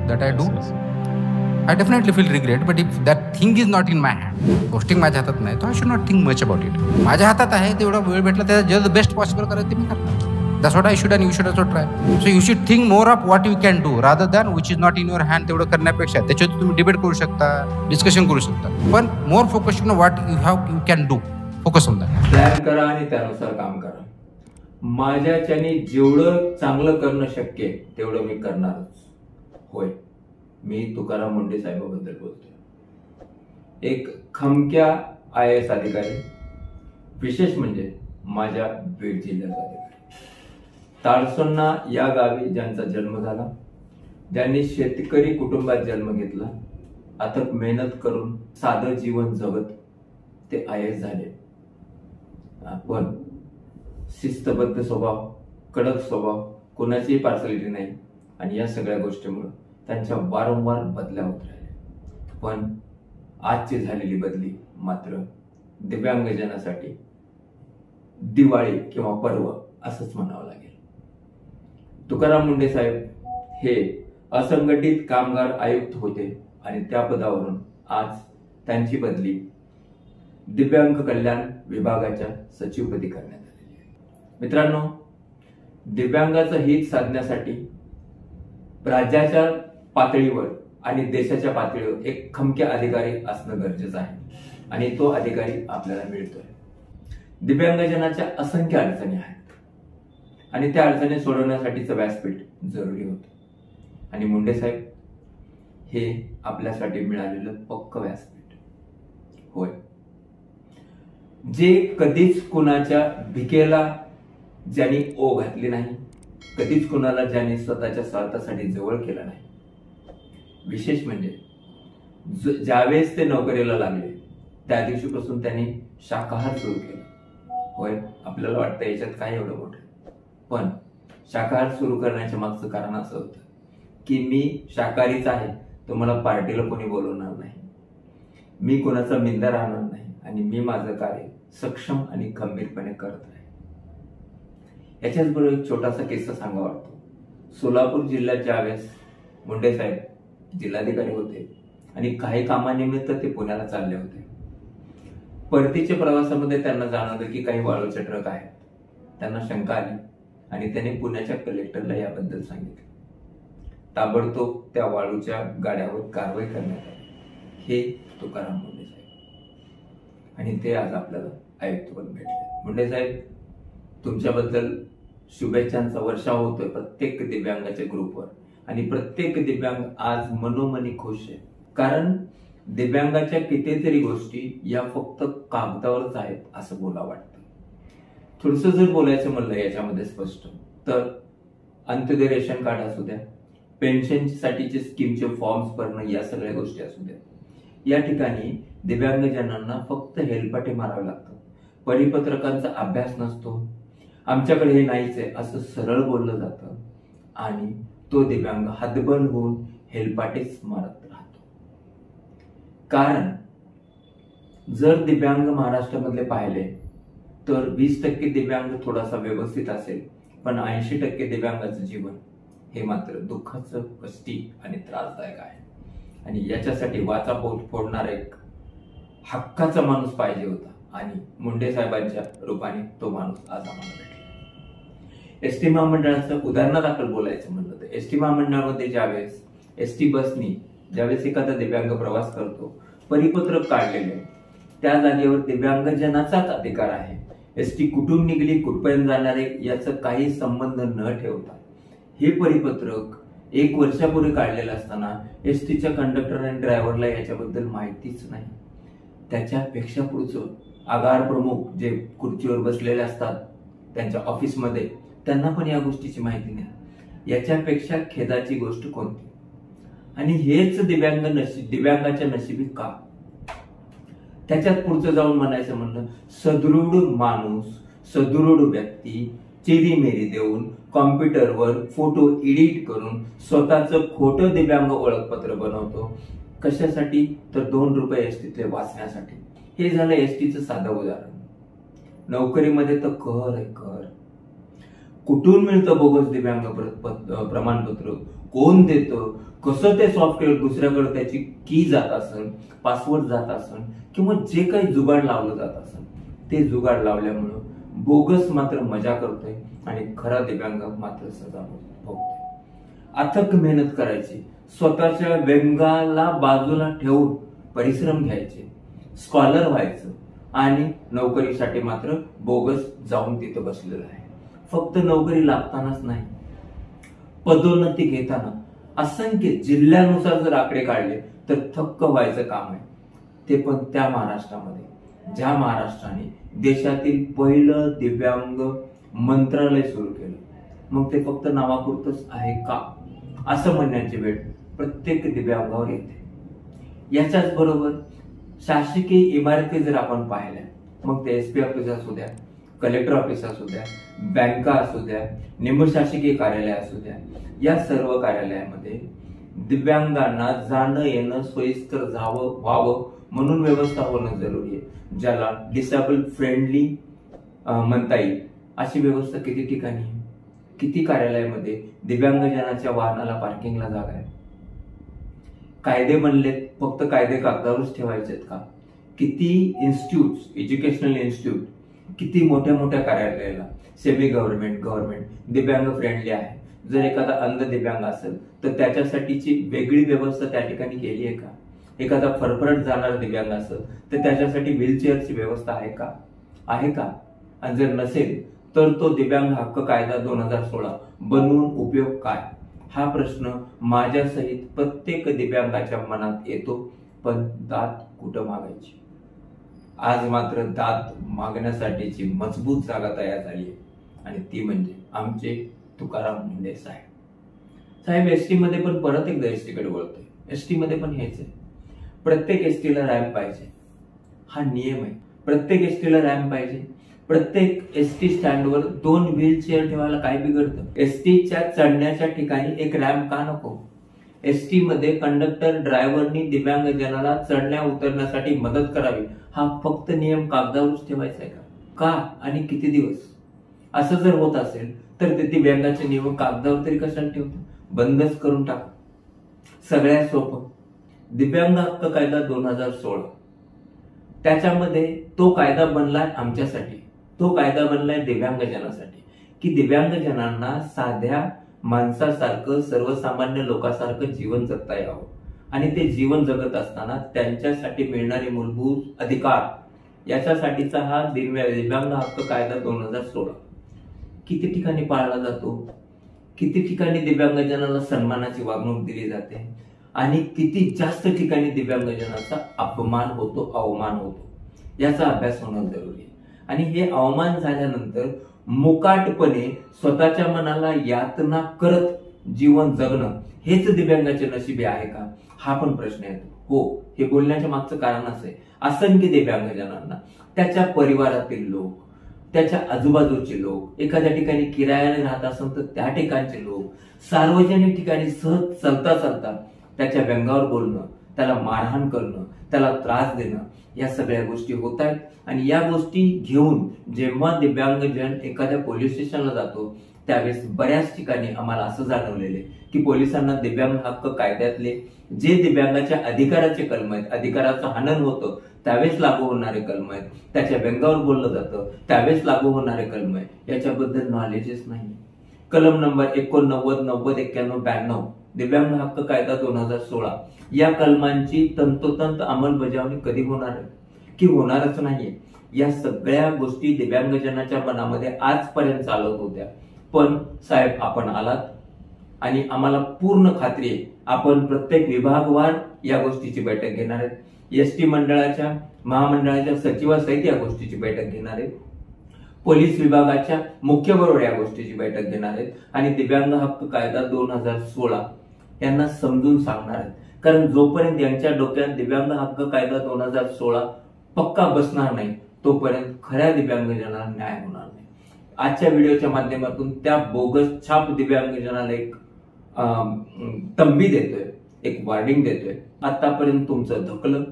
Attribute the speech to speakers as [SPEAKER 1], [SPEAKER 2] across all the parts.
[SPEAKER 1] that I do, I definitely feel regret. But if that thing is not in my hand, गोष्टी माझ्या हातात नाही, तर I should not think much about it. माझ्या हातात आहे तेवढा वेळ भेटला त्याचा जस्ट बेस्ट पॉसिबल करायचं ते मी करणार. That's what I should and you should also try. So you should think more of what you can do rather than which is not in your hand. तेवढं करण्यापेक्षा त्याच्यावर तुम्ही डिबेट करू शकता, discussion करू शकता, पण more focus on what you can do. Focus on that.
[SPEAKER 2] Plan करा आणि त्यानुसार काम करा. माझ्याच्याने जेवढं चांगलं करणं शक्य आहे तेवढं मी करणारच. होय, मी तुकाराम मुंडे साहेबांबद्दल बोलतोय. एक खमक्या IAS अधिकारी, विशेष म्हणजे माझ्या बीड जिल्ह्याचा अधिकारी. ताळसोन्ना या गावी ज्यांचा जन्म झाला, ज्यांनी शेतकरी कुटुंबात जन्म घेतला, अथक मेहनत करून साधं जीवन जगत ते IAS झाले. पण शिस्तबद्ध स्वभाव, कडक स्वभाव, कोणाचीही पार्सलिटी नाही आणि या सगळ्या गोष्टीमुळे त्यांच्या वारंवार बदल्या होत राहिल्या. पण आजची झालेली बदली मात्र दिव्यांगजनासाठी दिवाळी किंवा पर्व असंच म्हणावं लागेल. तुकाराम मुंडे साहेब हे असंघटित कामगार आयुक्त होते आणि त्या पदावरून आज त्यांची बदली दिव्यांग कल्याण विभागाच्या सचिवपदी करण्यात आलेली आहे. मित्रांनो, दिव्यांगाचं हित साधण्यासाठी राज्याच्या पातळीवर आणि देशाच्या पातळीवर एक खमक्या अधिकारी असणं गरजेचं आहे आणि तो अधिकारी आपल्याला मिळतोय. दिव्यांगजनाच्या असंख्य अडचणी आहेत आणि त्या अडचणी सोडवण्यासाठीचं व्यासपीठ जरुरी होतं आणि मुंडे साहेब हे आपल्यासाठी मिळालेलं पक्क व्यासपीठ. होय, जे कधीच कुणाच्या भिकेला ज्यांनी ओ घातली नाही, कधीच कुणाला ज्यांनी स्वतःच्या स्वार्थासाठी जवळ केलं नाही. विशेष म्हणजे ज्यावेळेस ते नोकरीला लागले त्या दिवशीपासून त्यांनी शाकाहार सुरू केला. होय, आपल्याला वाटतं याच्यात काय एवढं मोठं, पण शाकाहार सुरू करण्याच्या मागचं कारण असं होतं की मी शाकाहारीच आहे, तर मला पार्टीला कोणी बोलवणार नाही, मी कोणाचा मिंदा राहणार नाही आणि मी माझं कार्य सक्षम आणि खंबीरपणे करत आहे. याच्याच बरोबर एक छोटासा किस्सा सांगा वाटतो. सोलापूर जिल्ह्यात ज्यावेळेस मुंडे साहेब जिल्हाधिकारी होते आणि काही कामानिमित्त ते पुण्याला चालले होते, परतीच्या प्रवासामध्ये त्यांना जाणवलं की काही वाळूचे ट्रक आहेत. त्यांना शंका आली आणि त्यांनी पुण्याच्या कलेक्टरला याबद्दल सांगितलं. ताबडतोब त्या वाळूच्या गाड्यावर कारवाई करण्यात आली. हे तुकाराम मुंडे साहेब आणि ते आज आपल्याला आयुक्तपद भेटले. मुंडे साहेब, तुमच्याबद्दल शुभेच्छांचा वर्षाव होतोय प्रत्येक दिव्यांगाच्या ग्रुपवर आणि प्रत्येक दिव्यांग आज मनोमनी खुश आहे. कारण दिव्यांगाच्या कितीतरी गोष्टी या फक्त कागदावरच आहेत असं बोला वाटतं. थोडस जर बोलायचं म्हणलं याच्यामध्ये स्पष्ट, तर अंत्योदय रेशन कार्ड असू द्या, पेन्शन साठीचे स्कीमचे फॉर्म्स भरणं, या सगळ्या गोष्टी असू द्या, या ठिकाणी दिव्यांगजनांना फक्त हेलपाटे मारावे लागतात. परिपत्रकांचा अभ्यास नसतो, आमच्याकडे हे नाहीच आहे असं सरळ बोललं जातं आणि तो दिव्यांग हतबल होऊन हेलपाटेच मारत राहतो. कारण जर दिव्यांग महाराष्ट्रामधले पाहिले तर 20% दिव्यांग थोडासा व्यवस्थित असेल, पण 80% दिव्यांगाचं जीवन हे मात्र दुःखाचं, कष्टी आणि त्रासदायक आहे. आणि याच्यासाठी वाचा फोडणारा एक हक्काचा माणूस पाहिजे होता आणि मुंडे साहेबांच्या रूपाने तो माणूस आज आम्हाला भेटला. एसटी महामंडळाचं उदाहरणादाखल बोलायचं म्हणलं तर एसटी महामंडळामध्ये ज्यावेळेस एसटी बसनी ज्यावेळेस एखादा दिव्यांग प्रवास करतो, परिपत्रक काढलेले त्या जागेवर दिव्यांगजनाचाच अधिकार आहे. एसटी कुठून निघली, कुठपर्यंत जाणार आहे याचा काही संबंध न ठेवता हे परिपत्रक 1 वर्षापूर्वी काढलेलं असताना एसटीच्या कंडक्टर आणि ड्रायव्हरला याच्याबद्दल माहितीच नाही. त्याच्यापेक्षा पुढचं आगार प्रमुख जे खुर्चीवर बसलेले असतात त्यांच्या ऑफिसमध्ये, त्यांना पण या गोष्टीची माहिती नाही. याच्यापेक्षा खेदाची गोष्ट कोणती? आणि हेच दिव्यांगाच्या नशिबी का? त्याच्यात पुढचं जाऊन म्हणायचं म्हणलं, सदृढ माणूस, सदृढ व्यक्ती चिरीमेरी देऊन कॉम्प्युटरवर फोटो एडिट करून स्वतःचं खोटं दिव्यांग ओळखपत्र बनवतो. कशासाठी? तर 2 रुपये एसटीतले वाचण्यासाठी. हे झालं एसटीचं साधं उदाहरण. नोकरीमध्ये तर कहर आहे कहर. कुठून मिळतं बोगस दिव्यांग प्रमाणपत्र, कोण देतं, कसं ते सॉफ्टवेअर दुसऱ्याकडे त्याची की जात असेल, पासवर्ड जात असेल, किंवा जे काही जुगाड लावलं जात असेल ते जुगाड लावल्यामुळं बोगस मात्र मजा करतोय आणि खरा दिव्यांग मात्र सजा भोगतोय. अथक मेहनत करायची, स्वतःच्या व्यंगाला बाजूला ठेवून परिश्रम घ्यायचे, स्कॉलर व्हायचं आणि नोकरीसाठी मात्र बोगस जाऊन तिथं बसलेलं आहे. फक्त नोकरी लागतानाच नाही, पदोन्नती घेताना असंख्य जिल्ह्यानुसार जर आकडे काढले तर थक्क व्हायचं काम आहे. ते पण त्या महाराष्ट्रामध्ये, ज्या महाराष्ट्राने देशातील पहिलं दिव्यांग मंत्रालय सुरू केलं. मग ते फक्त नावापुरतच आहे का, असं म्हणण्याची वेळ प्रत्येक दिव्यांगावर येते. याच्याच बरोबर शासकीय इमारती जर आपण पाहिल्या, मग ते SP ऑफिस असू द्या, कलेक्टर ऑफिस असू द्या, बँका असू द्या, निमशासकीय कार्यालय असू द्या, या सर्व कार्यालयामध्ये दिव्यांगांना जाणं येणं सोयीस्कर व्हावं म्हणून व्यवस्था होणं जरुरी आहे. ज्याला डिसेबल फ्रेंडली म्हणता येईल अशी व्यवस्था किती ठिकाणी आहे. किती कार्यालयामध्ये दिव्यांगजनाच्या वाहनाला पार्किंगला जागा आहे. कायदे बनलेत, फक्त कायदे कागदावरच ठेवायचेत का. किती इन्स्टिट्यूट, एज्युकेशनल इन्स्टिट्यूट, किती मोठ्या मोठ्या कार्यालयाला सेमी गव्हर्नमेंट दिव्यांग फ्रेंडली आहे. जर एखादा अंध दिव्यांग असेल तर त्याच्यासाठीची वेगळी व्यवस्था त्या ठिकाणी केली आहे का. एखादा फरफरट जाणारा दिव्यांग असेल तर त्याच्यासाठी व्हीलचेअरची व्यवस्था आहे का. आणि जर नसेल तर तो दिव्यांग हक्क कायदा 2016 बनवून उपयोग काय, हा प्रश्न माझ्यासहित प्रत्येक दिव्यांगाच्या मनात येतो. पण दात कुठं मागायची. आज मात्र दात मागण्यासाठीची मजबूत जागा तयार झाली आहे आणि ती म्हणजे आमचे तुकाराम मुंडे साहेब. एसटी मध्ये पण परत एकदा एसटी कडे वळतोय. एसटी मध्ये पण हेच आहे. प्रत्येक एसटीला रॅम्प पाहिजे, हा नियम आहे. प्रत्येक एसटीला रॅम्प पाहिजे. प्रत्येक एसटी स्टँडवर 2 व्हीलचेअर ठेवायला काय बिघडतं. एसटीच्या चढण्याच्या ठिकाणी एक रॅम्प का नको. एसटी मध्ये कंडक्टर ड्रायव्हरनी दिव्यांगजनाला चढण्या उतरण्यासाठी मदत करावी, हा फक्त नियम कागदावरच ठेवायचा आहे का आणि किती दिवस. असं जर होत असेल तर ते दिव्यांगाचे नियम कागदावर तरी कशाला ठेवतो. बंदच करून टाका. सगळ्यात सोपं दिव्यांग हक्क कायदा 2016, त्याच्यामध्ये तो कायदा बनलाय आमच्यासाठी. तो कायदा बनलाय दिव्यांगजनासाठी की दिव्यांगजनांना साध्या माणसासारखं, सर्वसामान्य लोकांसारखं जीवन जगता यावं आणि ते जीवन जगत असताना त्यांच्यासाठी मिळणारे मूलभूत अधिकार, याच्यासाठीचा हा दिव्यांग हक्क कायदा 2016 किती ठिकाणी पाळला जातो. किती ठिकाणी दिव्यांगजनाला सन्मानाची वागणूक दिली जाते आणि किती जास्त ठिकाणी दिव्यांगजनाचा अपमान होतो, अवमान होतो. याचा अभ्यास होणं जरुरी आहे. आणि हे अवमान झाल्यानंतर मुकाटपणे स्वतःच्या मनाला यातना करत जीवन जगणं हेच दिव्यांगाचे नशिबी आहे का, हा पण प्रश्न येतो. हो, हे बोलण्याच्या मागचं कारण असं आहे, असंख्य दिव्यांगजनांना त्याच्या परिवारातील लोक, त्याच्या आजूबाजूचे लोक, एखाद्या ठिकाणी किरायाने राहत असेल तर त्या ठिकाणचे लोक, सार्वजनिक ठिकाणी सहज चालता त्याच्या व्यंगावर बोलणं, त्याला मारहाण करणं, त्याला त्रास देणं, या सगळ्या गोष्टी होत आहेत. आणि या गोष्टी घेऊन जेव्हा दिव्यांगजन एखाद्या पोलीस स्टेशनला जातो त्यावेळेस बऱ्याच ठिकाणी आम्हाला असं जाणवलेले की पोलिसांना दिव्यांग हक्क कायद्यातले जे दिव्यांगाच्या अधिकाराचे कलम आहेत, अधिकाराचं हनन होतं त्यावेळेस लागू होणारे कलम आहेत, त्याच्या व्यंगावर बोललं जातं त्यावेळेस लागू होणारे कलम आहे, याच्याबद्दल नॉलेजच नाही. कलम नंबर 89, 90, 91, 92 दिव्यांग हक्क कायदा 2016 या कलमांची तंतोतंत अंमलबजावणी कधी होणार आहे की होणारच नाहीये. या सगळ्या गोष्टी दिव्यांगजनाच्या मनामध्ये आजपर्यंत चालत होत्या. पण साहेब आपण आलात आणि आम्हाला पूर्ण खात्री आहे आपण प्रत्येक विभागवार या गोष्टीची बैठक घेणार आहेत. एसटी मंडळाच्या महामंडळाच्या सचिवासहित या गोष्टीची बैठक घेणार आहेत. पोलीस विभागाच्या मुख्यबरोबर या गोष्टीची बैठक घेणार आहेत आणि दिव्यांग हक्क कायदा 2016 यांना समजून सांगणार आहेत. कारण जोपर्यंत यांच्या डोक्यात दिव्यांग हक्क कायदा 2016 पक्का बसणार नाही तोपर्यंत खऱ्या दिव्यांगजनाला न्याय होणार नाही. आजच्या व्हिडिओच्या माध्यमातून त्या बोगस छाप दिव्यांगजनाला एक तंबी देतोय, एक वॉर्निंग देतोय. आतापर्यंत तुमचं धकलं,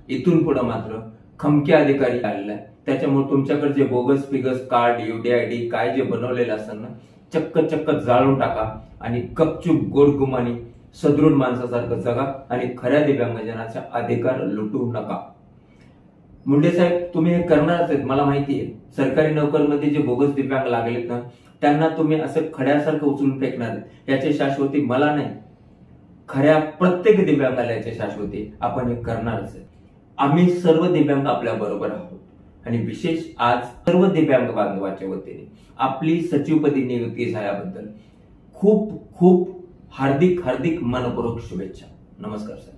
[SPEAKER 2] इथून पुढे मात्र खमके अधिकारी आलेला आहे. त्याच्यामुळे तुमच्याकडे जे बोगस फिगस कार्ड, UDID काय जे बनवलेलं असेल ना चक्क चक्क जाळून टाका आणि गपचूप गोडगुमानी सदृढ माणसासारखं जगा आणि खऱ्या दिव्यांगजनाचा अधिकार लुटू नका. मुंडे साहेब, तुम्ही हे करणारच आहेत, मला माहिती आहे. सरकारी नोकरीमध्ये जे बोगस दिव्यांग लागलेत ना, त्यांना तुम्ही असं खड्यासारखं उचलून फेकणार याची शाश्वती मला नाही, खऱ्या प्रत्येक दिव्यांगाला याची शाश्वती आपण हे करणारच आहे. आम्ही सर्व दिव्यांग आपल्या बरोबर आहोत आणि विशेष आज सर्व दिव्यांग बांधवाच्या वतीने आपली सचिवपदी नियुक्ती झाल्याबद्दल खूप खूप हार्दिक मनपूर्वक शुभेच्छा. नमस्कार सर.